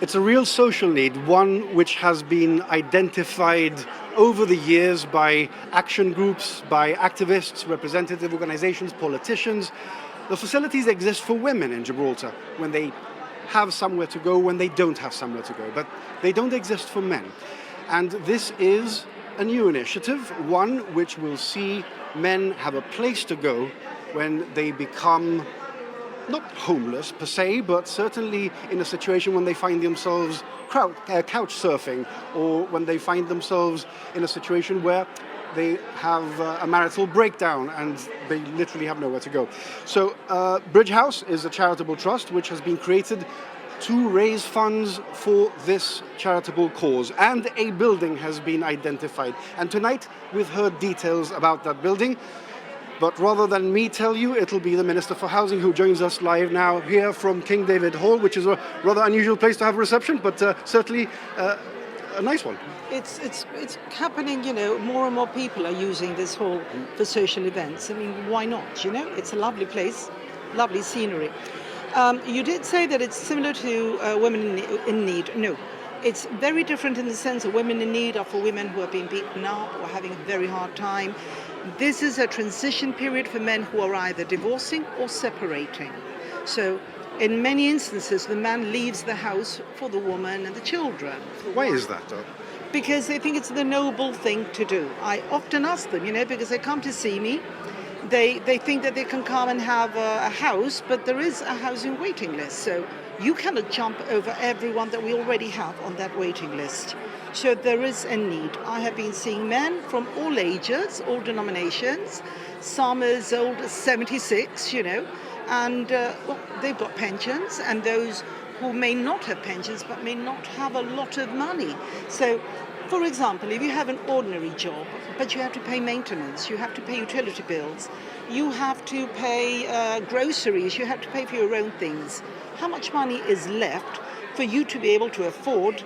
It's a real social need, one which has been identified over the years by action groups, by activists, representative organizations, politicians. The facilities exist for women in Gibraltar when they have somewhere to go, when they don't have somewhere to go, but they don't exist for men. And this is a new initiative, one which will see men have a place to go when they become not homeless per se, but certainly in a situation when they find themselves couch surfing, or when they find themselves in a situation where they have a marital breakdown and they literally have nowhere to go. So Bridge House is a charitable trust which has been created to raise funds for this charitable cause, and a building has been identified. And tonight we've heard details about that building. But rather than me tell you, it'll be the Minister for Housing who joins us live now here from King David Hall, which is a rather unusual place to have a reception, but certainly a nice one. It's happening, more and more people are using this hall for social events. I mean, why not, It's a lovely place, lovely scenery. You did say that it's similar to Women in Need. No. It's very different in the sense that Women in Need are for women who are being beaten up or having a very hard time. This is a transition period for men who are either divorcing or separating. So in many instances, the man leaves the house for the woman and the children. Why is that, though? Because they think it's the noble thing to do. I often ask them, because they come to see me. They think that they can come and have a house, but there is a housing waiting list. So you cannot jump over everyone that we already have on that waiting list. So there is a need. I have been seeing men from all ages, all denominations, some as old as 76, and they've got pensions, and those who may not have pensions but may not have a lot of money. So, for example, if you have an ordinary job, but you have to pay maintenance, you have to pay utility bills, you have to pay groceries, you have to pay for your own things, how much money is left for you to be able to afford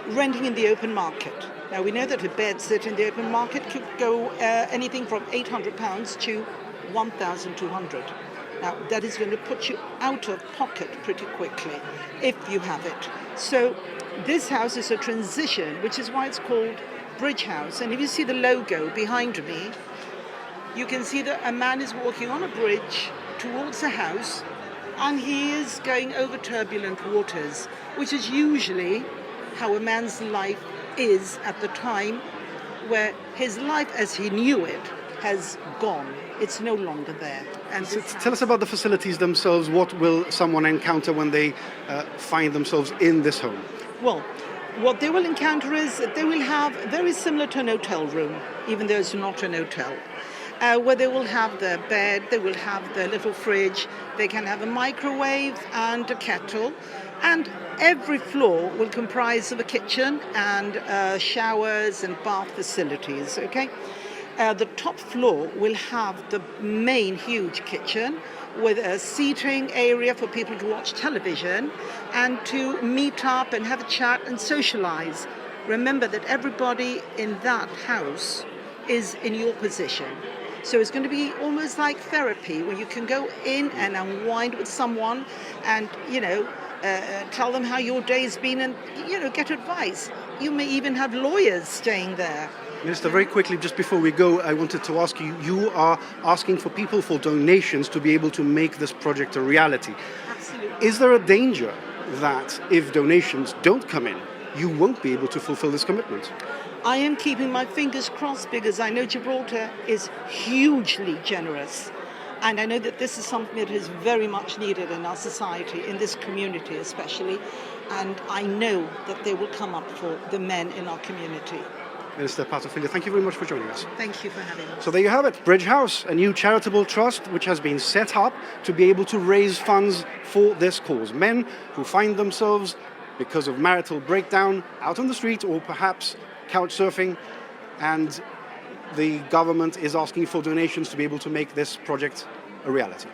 renting in the open market? Now, we know that a bed sit in the open market could go anything from £800 to £1,200. Now, that is going to put you out of pocket pretty quickly if you have it. So this house is a transition, which is why it's called Bridge House. And if you see the logo behind me, you can see that a man is walking on a bridge towards a house, and he is going over turbulent waters, which is usually how a man's life is at the time where his life as he knew it has gone. It's no longer there. And so tell us about the facilities themselves. What will someone encounter when they find themselves in this home? Well, what they will encounter is that they will have very similar to an hotel room, even though it's not an hotel. Where they will have their bed, they will have their little fridge, they can have a microwave and a kettle, and every floor will comprise of a kitchen and showers and bath facilities, okay? The top floor will have the main huge kitchen with a seating area for people to watch television and to meet up and have a chat and socialize. Remember that everybody in that house is in your position. So it's going to be almost like therapy, where you can go in and unwind with someone and, tell them how your day's been and, get advice. You may even have lawyers staying there. Minister, very quickly, just before we go, I wanted to ask you, you are asking for people for donations to be able to make this project a reality. Absolutely. Is there a danger that if donations don't come in, you won't be able to fulfill this commitment? I am keeping my fingers crossed because I know Gibraltar is hugely generous. And I know that this is something that is very much needed in our society, in this community especially. And I know that they will come up for the men in our community. Minister Patofilio, thank you very much for joining us. Thank you for having us. So there you have it, Bridge House, a new charitable trust which has been set up to be able to raise funds for this cause. Men who find themselves, because of marital breakdown, out on the street or perhaps couch surfing, and the government is asking for donations to be able to make this project a reality.